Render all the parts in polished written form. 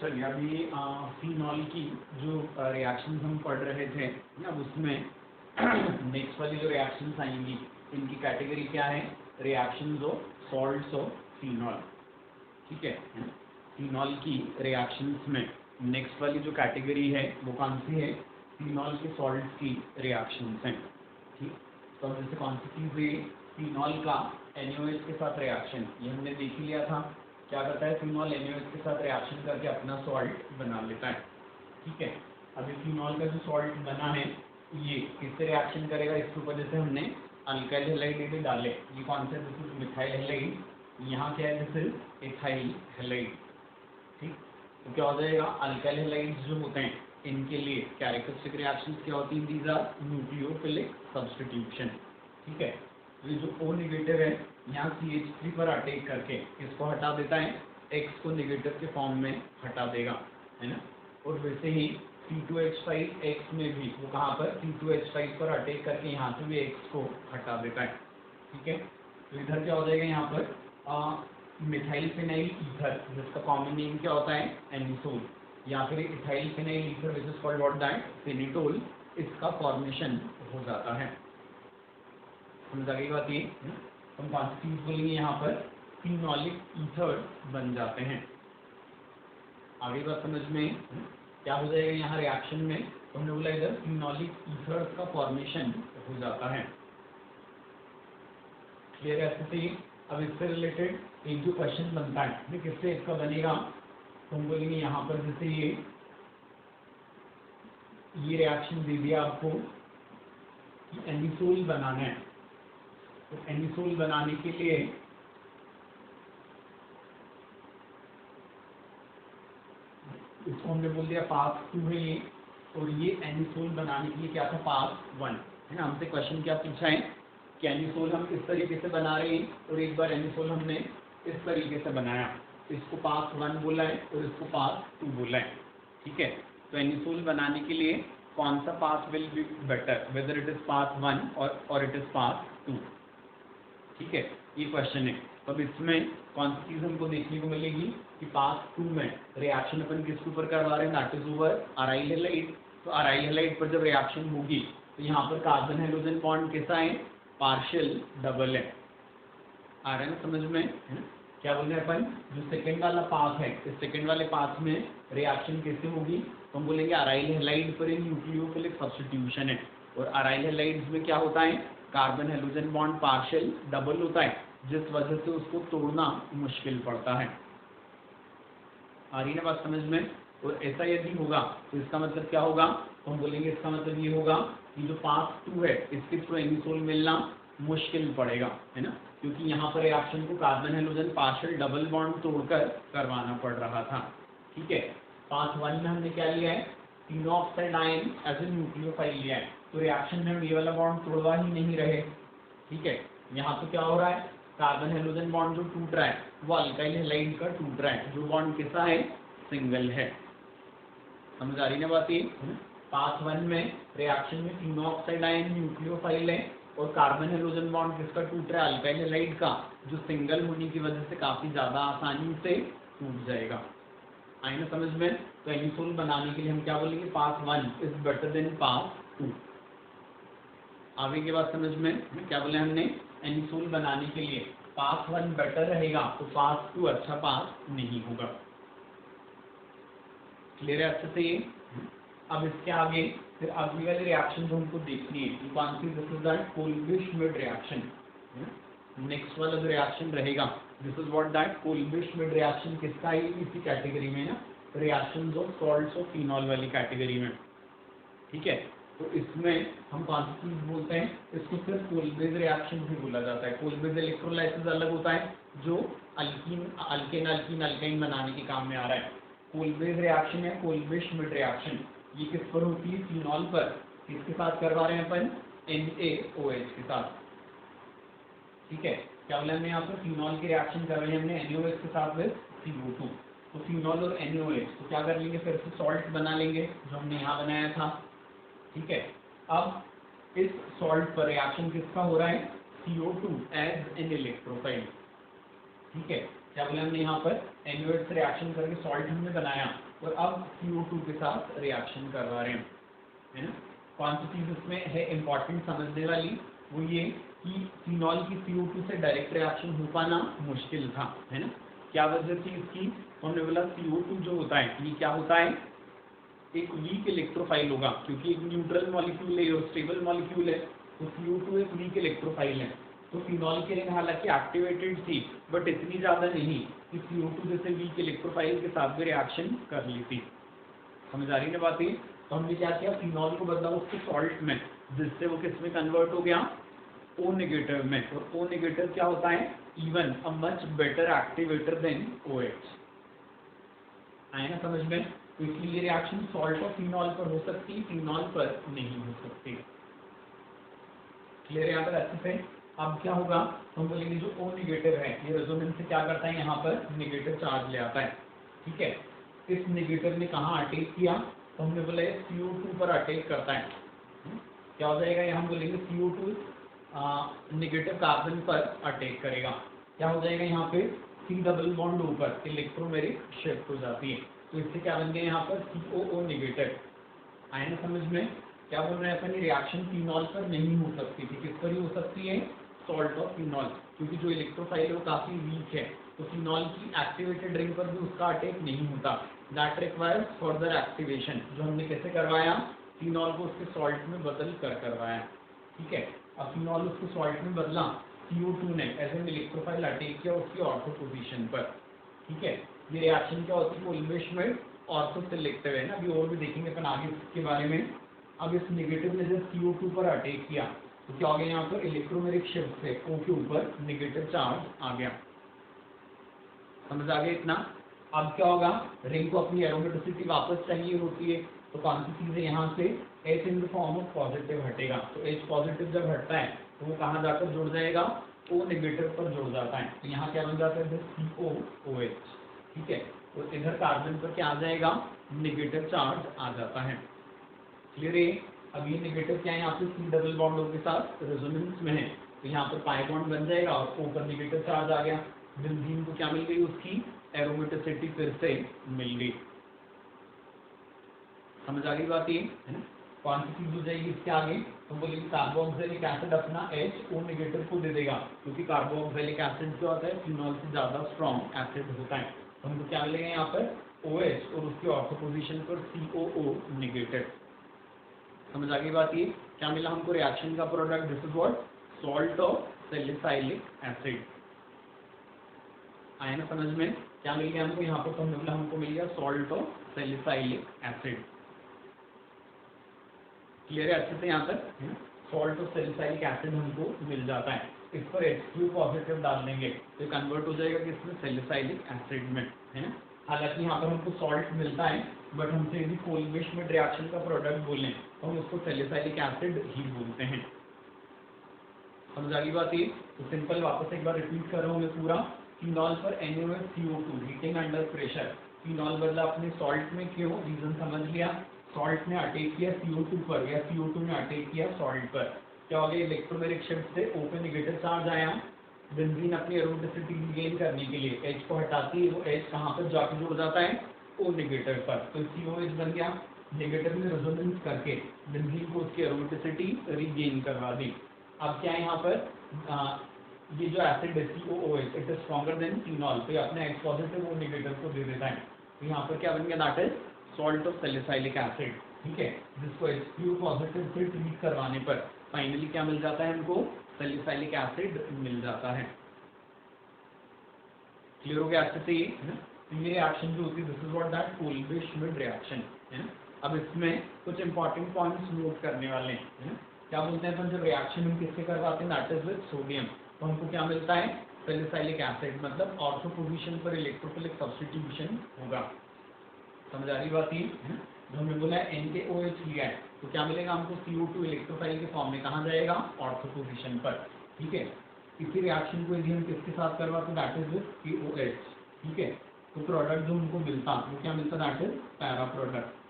चलिए अभी फिनॉल की जो रिएक्शंस हम पढ़ रहे थे ना, उसमें नेक्स्ट वाली जो रिएक्शंस आएंगी इनकी कैटेगरी क्या है? Reactions of salts of phenol. ठीक है, फिनॉल की रिएक्शंस में नेक्स्ट वाली जो कैटेगरी है वो कौन सी है? फिनॉल के सॉल्ट्स की रिएक्शंस हैं। ठीक, तो अब जैसे कौन सी चीज़ हुई, फिनॉल का NaOH के साथ रिएक्शन, ये हमने देख लिया था। क्या करता है फिनॉल NaOH के साथ रिएक्शन करके अपना सॉल्ट बना लेता है। ठीक है, अभी फिनॉल का जो सॉल्ट बना है ये किससे रिएक्शन करेगा? इसके ऊपर जैसे हमने अल्काइल हैलाइड डाले, ये कौन सा? दिस इज मिथाइल हैलाइड, यहाँ क्या है? This is ethyl halide. ठीक, तो क्या हो जाएगा? अल्काइल हैलाइड्स जो होते हैं इनके लिए कैरेक्टरिस्टिक रिएक्शंस क्या होती हैं? These are nucleophilic substitution. ठीक है, तो ये जो O नेगेटिव है यहाँ CH3 पर अटैक करके इसको हटा देता है, X को नेगेटिव के फॉर्म में हटा देगा, है ना। और वैसे ही C2H5X में भी वो कहाँ पर? C2H5 पर अटैक करके यहाँ से भी X को हटा देता है। ठीक है, तो इधर क्या हो जाएगा? यहाँ पर मिथाइल फिनाइल ईथर, जिसका कॉमन नेम क्या होता है? एनिसोल, या फिर ethyl phenyl ether which is called what? That phenetole, इसका फॉर्मेशन हो जाता है। समझ आ गई बात? ये हम कौन सी चीज बोलेंगे यहाँ पर? फिनोलिक ईथर बन जाते हैं। आगे बात समझ में? क्या हो जाएगा यहाँ रिएक्शन में? तो हमने बोला इधर फिनोलिक ईथर्स का फॉर्मेशन हो जाता है। क्लियर है? ऐसे अब इससे रिलेटेड एक जो क्वेश्चन बनता है, किससे इसका बनेगा? तो हम बोलेंगे यहाँ पर जैसे ये रिएक्शन दे दिया आपको कि एनिसोल बनाना है, तो एनिसोल बनाने के लिए इसको हमने बोल दिया पास 2 है ये, और ये एनिसोल बनाने के लिए क्या था? पास 1 है ना। हमसे क्वेश्चन क्या पूछा है कि एनिसोल हम इस तरीके से बना रहे हैं, और एक बार एनिसोल हमने इस तरीके से बनाया, इसको पास 1 बोला है और इसको पास 2 बोला है। ठीक है, तो एनिसोल बनाने के लिए कौन सा pass will be better, whether it is pass 1 और इट इज पास 2? ठीक है, ये क्वेश्चन है। तो अब इसमें कौन सी चीज़ हमको देखने को मिलेगी कि पास 2 में रिएक्शन अपन किसके ऊपर करवा रहे हैं? That is over aryl halide. तो अराइल हैलाइड पर जब रिएक्शन होगी तो यहाँ पर कार्बन हाइड्रोजन बॉन्ड कैसा है? पार्शियल डबल है। आ रहा है ना समझ में? है ना? क्या बोल रहे हैं अपन? जो सेकेंड वाला पास है, इस सेकेंड वाले पास में रिएक्शन कैसे होगी? तो हम बोलेंगे अराइल हैलाइड पर न्यूक्लियोफिलिक सब्स्टिट्यूशन है, और अराइल हैलाइड्स में क्या होता है? Carbon hydrogen bond partial double होता है, जिस वजह से उसको तोड़ना मुश्किल पड़ता है। आ रही ना बात समझ में? और ऐसा यदि होगा तो इसका मतलब क्या होगा? तो हम बोलेंगे इसका मतलब ये होगा कि जो पास 2 है इसके थ्रू एनिसोल मिलना मुश्किल पड़ेगा, है ना, क्योंकि यहाँ पर रिएक्शन को carbon hydrogen partial double bond तोड़कर करवाना पड़ रहा था। ठीक है, पास 1 में हमने क्या लिया है? Phenoxide ion as a nucleophile लिया है, तो रिएक्शन में हम ये वाला बॉन्ड तोड़वा ही नहीं रहे। ठीक है, यहाँ तो क्या हो रहा है? कार्बन हाइड्रोजन बॉन्ड जो टूट रहा है वो अल्काइल हैलाइड का टूट रहा है, जो बॉन्ड कैसा है? सिंगल है। समझ आ रही ना बात? ये पास 1 में रिएक्शन में फिनोक्साइड आयन न्यूक्लियोफाइल है, और कार्बन हाइड्रोजन बॉन्ड किसका टूट रहा है? अल्काइल हैलाइड का, जो सिंगल होने की वजह से काफी ज्यादा आसानी से टूट जाएगा। आई ना समझ में? तो एनिसोल बनाने के लिए हम क्या बोलेंगे? पास 1 इज बेटर देन पास 2। आगे की बात समझ में? क्या बोले हमने? एनिसोल बनाने के लिए पास 1 बेटर रहेगा, तो पास 2 अच्छा पास नहीं होगा। क्लियर है अच्छे से ये? अब इसके आगे फिर अगली वाली रिएक्शन जो हमको देखनी है कि कौन सी? This is that Kolbe Schmitt reaction. Next वाला जो रिएक्शन रहेगा this is what? That Kolbe Schmitt reaction. किसका है? इसी कैटेगरी में ना, reactions of salts of phenol वाली कैटेगरी में। ठीक है, तो इसमें हम कौन सी चीज बोलते हैं? इसको सिर्फ कोलबेज रिएक्शन भी बोला जाता है। कोलबेज इलेक्ट्रोलाइसिस अलग होता है, जो अल्कीन अल्केन अल्कीन अल्काइन बनाने के काम में आ रहा है। कोलबेज रिएक्शन है, कोलबी-श्मिट रिएक्शन, ये किस पर होती है? फिनॉल पर। किसके साथ करवा रहे हैं अपन? NaOH के साथ। ठीक है, क्या बोला हमने? यहाँ पर फिनॉल की रिएक्शन कर रहे हैं हमने NaOH के साथ विद CO2। तो फिनॉल और NaOH तो क्या कर लेंगे? फिर से सॉल्ट बना लेंगे जो हमने यहाँ बनाया था। ठीक है, अब इस सॉल्ट पर रिएक्शन किसका हो रहा है? CO2 as an electrophile. ठीक है, क्या बोले हमने यहाँ पर NaOH से रिएक्शन करके सॉल्ट हमने बनाया और अब CO2 के साथ रिएक्शन करवा रहे हैं, है ना। कौन सी चीज़ इसमें है इम्पॉर्टेंट समझने वाली, वो ये कि फिनॉल की CO2 से डायरेक्ट रिएक्शन हो पाना मुश्किल था, है ना। क्या वजह थी इसकी, हमने बोला CO2 जो होता है ये क्या होता है, एक वीक इलेक्ट्रोफाइल होगा, क्योंकि एक न्यूट्रल मॉलिक्यूल है और स्टेबल मॉलिक्यूल है, तो CO2 एक वीक इलेक्ट्रोफाइल है। तो फिनॉल की रिंग हालांकि एक्टिवेटेड थी बट इतनी ज़्यादा नहीं कि CO2 जैसे वीक इलेक्ट्रोफाइल के साथ भी रिएक्शन कर ली थी। समझ आ रही है बात ये। तो हमने क्या किया, फिनॉल को बदला उसके सॉल्ट में, जिससे वो किस में कन्वर्ट हो गया, O नेगेटिव में। और O नेगेटिव क्या होता है, even a much better activator than OH। आए ना समझ में। तो इसलिए ये रिएक्शन सॉल्ट और फिनॉल पर हो सकती है, फिनॉल पर नहीं हो सकती। क्लियर है यहाँ पर अच्छे से। अब क्या होगा, हम बोलेंगे जो O नेगेटिव है ये रेजोनेंस से क्या करता है, यहाँ पर नेगेटिव चार्ज ले आता है, ठीक है। इस नेगेटिव ने कहाँ अटैक किया, तो हमने बोला CO2 पर अटैक करता है। क्या हो जाएगा, यहाँ हम बोलेंगे CO2 नेगेटिव कार्बन पर अटैक करेगा। क्या हो जाएगा, यहाँ पे C डबल बॉन्ड ऊपर इलेक्ट्रोमेरिक शिफ्ट हो जाती है, तो इससे क्या बन गया यहाँ पर COO नेगेटिव। आए ना समझ में। क्या बोल रहे हैं अपन, रिएक्शन फिनॉल पर नहीं हो सकती थी, किस पर ही हो सकती है, सॉल्ट ऑफ फिनॉल, क्योंकि जो इलेक्ट्रोफाइल है वो काफ़ी वीक है, तो फिनॉल की एक्टिवेटेड रिंग पर भी उसका अटैक नहीं होता। दैट रिक्वायर्स फर्दर एक्टिवेशन, जो हमने कैसे करवाया, फिनॉल को उसके सॉल्ट में बदल कर करवाया, ठीक है। अब फिनॉल उसके सॉल्ट में बदला, CO2 ने एज एन इलेक्ट्रोफाइल अटैक किया उसकी ऑर्थो पोजीशन पर, ठीक है। ये रिएक्शन क्या होती है, कोलिन में ऑर्थो सिलेक्टिव है ना, अभी और भी देखेंगे अपन आगे इसके बारे में। अब इस नेगेटिव ने जब CO2 पर अटैक किया तो क्या हो गया, यहाँ पर इलेक्ट्रोमेरिक शिफ्ट से O के ऊपर नेगेटिव चार्ज आ गया। समझ आ गया इतना। अब क्या होगा, रिंग को अपनी एरोमेटिसिटी वापस चाहिए होती है, तो कौन सी चीज़ है, यहाँ से H in the form of positive हटेगा, तो H पॉजिटिव जब हटता है तो वो कहाँ जाकर जुड़ जाएगा, O नेगेटिव पर जुड़ जाता है, तो यहाँ क्या बन जाता है, COOH, ठीक है। तो इधर कार्बन पर क्या आ जाएगा, नेगेटिव चार्ज आ जाता है। क्लियर है। अब ये नेगेटिव क्या है, यहाँ पे C डबल बॉन्ड के साथ रेजोनेंस में है, तो यहाँ पर पाई बॉन्ड बन जाएगा और ऊपर नेगेटिव चार्ज आ गया। बेंजीन को क्या मिल गई, उसकी एरोमेटिसिटी फिर से मिल गई। समझ आ गई बात ये, है ना। कौन सी चीज हो जाएगी इसके आगे, तो बोलेंगे कार्बोक्सिलिक एसिड अपना H O नेगेटिव को दे देगा, क्योंकि कार्बोक्सिलिक एसिड जो होता है फिनॉल से ज्यादा स्ट्रॉन्ग एसिड होता है, तो हमको क्या मिलेगा यहाँ पर OH और उसकी ऑर्थो पोजीशन पर COO नेगेटिव। समझ आ गई बात ये। क्या मिला हमको, रिएक्शन का product, this is what, salt of salicylic acid. आया ना समझ में। क्या मिल गया हमको यहाँ पर, तो हमको मिल गया salt of salicylic acid. Clear है अच्छे से यहाँ तक, सॉल्ट ऑफ सैलिसाइलिक एसिड हमको मिल जाता है। इस पर H2 पॉजिटिव डाल देंगे तो कन्वर्ट हो जाएगा किसमें, सैलिसाइलिक एसिड में, है ना। हालांकि यहाँ पर हमको सॉल्ट मिलता है बट हमसे यदि कोलिन रिएक्शन का प्रोडक्ट बोलें तो हम उसको सैलिसाइलिक एसिड ही बोलते हैं। समझ आ गई बात ये। तो सिंपल वापस एक बार रिपीट कर रहा हूँ मैं पूरा। फिनॉल पर NaOH heating under pressure, phenol बदला अपने सॉल्ट में, क्यों, रीजन समझ लिया। सॉल्ट ने अटैक किया CO2 पर या CO2 ने अटैक किया सॉल्ट पर, क्या हो गया, इलेक्ट्रोमेरिक शिफ्ट से O पे नेगेटिव चार्ज आया। बेंजीन अपनी एरोमेटिसिटी गेन करने के लिए H को हटाती है, वो H कहाँ पर जाकर जुड़ जाता है, O नेगेटिव पर, तो COH बन गया। नेगेटिव में रेजोनेंस करके बेंजीन को उसकी एरोमेटिसिटी रीगेन करवा दी। अब क्या है यहाँ पर, ये जो एसिड है COOH it is stronger than phenol, तो ये अपने H पॉजिटिव और नेगेटिव को दे देता है, तो यहाँ पर क्या बन गया, that is salt of salicylic acid, ठीक है। जिसको H2 पॉजिटिव से ट्रीट करवाने पर फाइनली क्या मिल जाता है हमको, सैलिसाइलिक एसिड मिल जाता है। क्लियर हो गया अच्छे से ये, है ना। तो ये रिएक्शन जो होती है, this is what that Kolbe-Schmidt reaction, है ना। अब इसमें कुछ इंपॉर्टेंट पॉइंट्स नोट करने वाले हैं, है ना। क्या बोलते हैं अपन, जब रिएक्शन हम किससे करवाते हैं, दैट इज विद सोडियम, तो हमको क्या मिलता है, सैलिसाइलिक एसिड, मतलब ऑर्थो पोजीशन पर इलेक्ट्रोफिलिक सब्स्टिट्यूशन होगा। समझ आ रही बात ये, है ना। जो हमने बोला है NaOH लिया है तो क्या मिलेगा हमको, CO2 इलेक्ट्रोफाइल के फॉर्म में कहाँ जाएगा, ऑर्थो पोजीशन पर, ठीक है। इसी रिएक्शन को यदि हम किसके साथ करवाते हैं, दैट इज विद KOH, ठीक है। तो प्रोडक्ट जो हमको मिलता वो क्या मिलता, that is para product.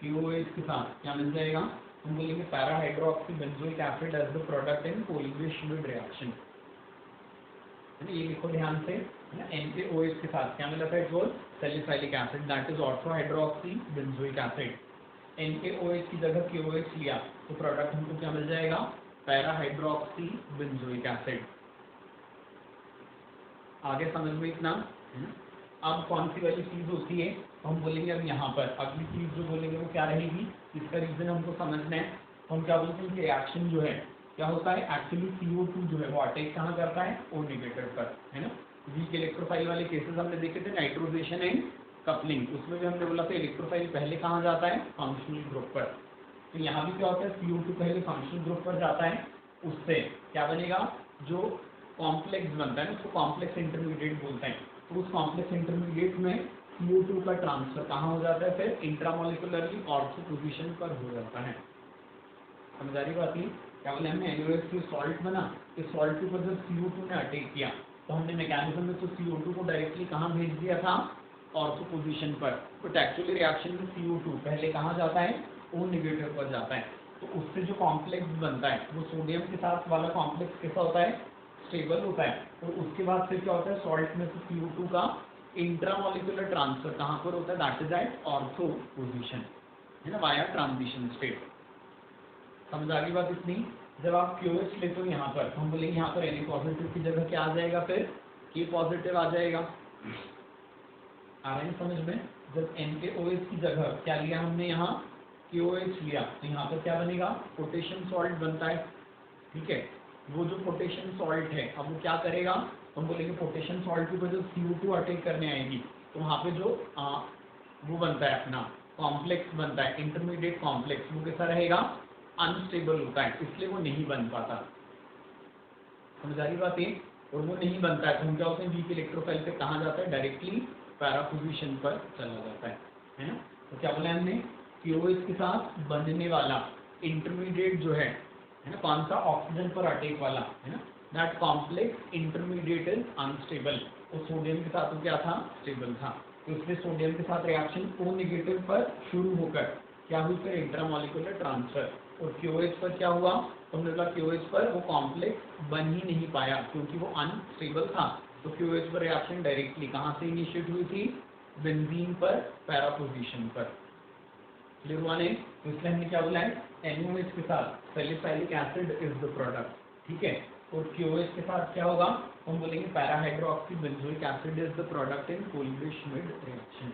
KOH के साथ क्या मिल जाएगा, हम बोलेंगे para hydroxy benzoic acid as the product in Kolbe Schmitt reaction. है ना, ये लिखो ध्यान से, है ना, NaOH के साथ क्या मिला था, it was salicylic acid, that is ortho hydroxy benzoic acid. NaOH की जगह KOH लिया तो प्रोडक्ट हमको क्या मिल जाएगा, पैरा हाइड्रोक्सी बेंजोइक एसिड। आगे समझ में इतना, है ना। अब कौन सी वाली चीज होती है, तो हम बोलेंगे अब यहाँ पर अगली चीज जो बोलेंगे वो क्या रहेगी, इसका रीजन हमको समझना है। हम क्या बोलते हैं कि रिएक्शन जो है क्या होता है, एक्चुअली CO2 जो है वो अटैक कहाँ करता है, O नेगेटिव पर, है ना। वीक इलेक्ट्रोफाइल वाले केसेस हमने देखे थे, नाइट्रोजेशन एंड कपलिंग, उसमें भी हमने बोला था इलेक्ट्रोफाइल पहले कहाँ जाता है, फंक्शनल ग्रुप पर। तो यहाँ भी क्या होता है, CO2 पहले फंक्शनल ग्रुप पर जाता है, उससे क्या बनेगा, जो कॉम्प्लेक्स बनता है ना, उसको कॉम्प्लेक्स इंटरमीडिएट बोलते हैं। तो उस कॉम्प्लेक्स इंटरमीडिएट में CO2 का ट्रांसफर कहाँ हो जाता है, फिर इंट्रामोलिकुलरली ऑर्थो पोजीशन पर हो जाता है। समझ आ रही बात नहीं, क्या बोले हमने, NaOH की सॉल्ट बना, इस सॉल्ट के ऊपर जब CO2 ने अटैक किया तो हमने मैकेनिज्म में तो CO2 को डायरेक्टली कहाँ भेज दिया था, ऑर्थो पोजीशन पर। बट एक्चुअली रिएक्शन में CO2 पहले कहाँ जाता है, O नेगेटिव पर जाता है। तो उससे जो कॉम्प्लेक्स बनता है वो सोडियम के साथ वाला कॉम्प्लेक्स कैसा होता है, स्टेबल होता है। और उसके बाद फिर क्या होता है, सॉल्ट में से CO2 का इंट्रामोलिकुलर ट्रांसफर कहाँ पर होता है, that is at ortho position, है ना, वाया ट्रांजिशन स्टेट। समझ आ गई बात इतनी। जब आप QH लेते हो यहाँ पर, हम बोलेंगे यहाँ पर Na पॉजिटिव की जगह क्या आ जाएगा, फिर K पॉजिटिव आ जाएगा। आ रहे हैं समझ में, जब NaOH की जगह क्या लिया हमने, यहाँ KOH लिया, तो यहाँ पर क्या बनेगा, पोटेशियम सॉल्ट बनता है, ठीक है। वो जो पोटेशियम सॉल्ट है अब वो क्या करेगा, हम बोलेंगे पोटेशियम सॉल्ट के ऊपर जब CO2 अटैक करने आएगी तो वहाँ पे जो वो बनता है अपना कॉम्प्लेक्स बनता है, इंटरमीडिएट कॉम्प्लेक्स, वो कैसा रहेगा, अनस्टेबल होता है, इसलिए वो नहीं बन पाता। समझ आ रही बात है, और वो नहीं बनता है तो हम क्या होते हैं, वीक इलेक्ट्रोफाइल पे कहाँ जाता है, डायरेक्टली पैरा पोजीशन पर चला जाता है ना। तो क्या बोला हमने, KOH के साथ बनने वाला इंटरमीडिएट जो है ना, कौन सा, ऑक्सीजन पर अटैक वाला, है ना, that complex intermediate is unstable. और सोडियम के साथ तो क्या था, स्टेबल था। तो इसलिए सोडियम के साथ रिएक्शन O नेगेटिव पर शुरू होकर क्या हुई, फिर इंट्रामोलिकुलर ट्रांसफर। और KOH पर क्या हुआ, तो हमने बोला KOH पर वो कॉम्प्लेक्स बन ही नहीं पाया क्योंकि वो अनस्टेबल था। तो KOH पर रिएक्शन डायरेक्टली कहाँ से इनिशिएट हुई थी, बेंजीन पर, पैरा पोजीशन पर। क्लियर हुआ नहीं, तो इसलिए हमने क्या बोला है, NaOH के साथ salicylic acid is the product, ठीक है। और KOH के साथ क्या होगा, हम बोलेंगे para hydroxy benzoic acid is the product in Kolbe Schmitt reaction.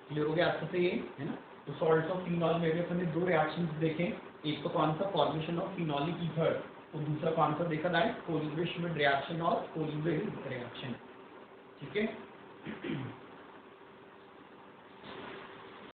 Clear हो गया आपसे ये, है ना। तो सॉल्ट्स ऑफ फिनॉल में भी अपने दो रिएक्शंस देखें, एक तो कौन सा, फॉर्मेशन ऑफ फिनोलिक ईथर, और दूसरा कौन सा देखा जाए, कोलिन-श्मिड रिएक्शन और कोलिन रिएक्शन, ठीक है।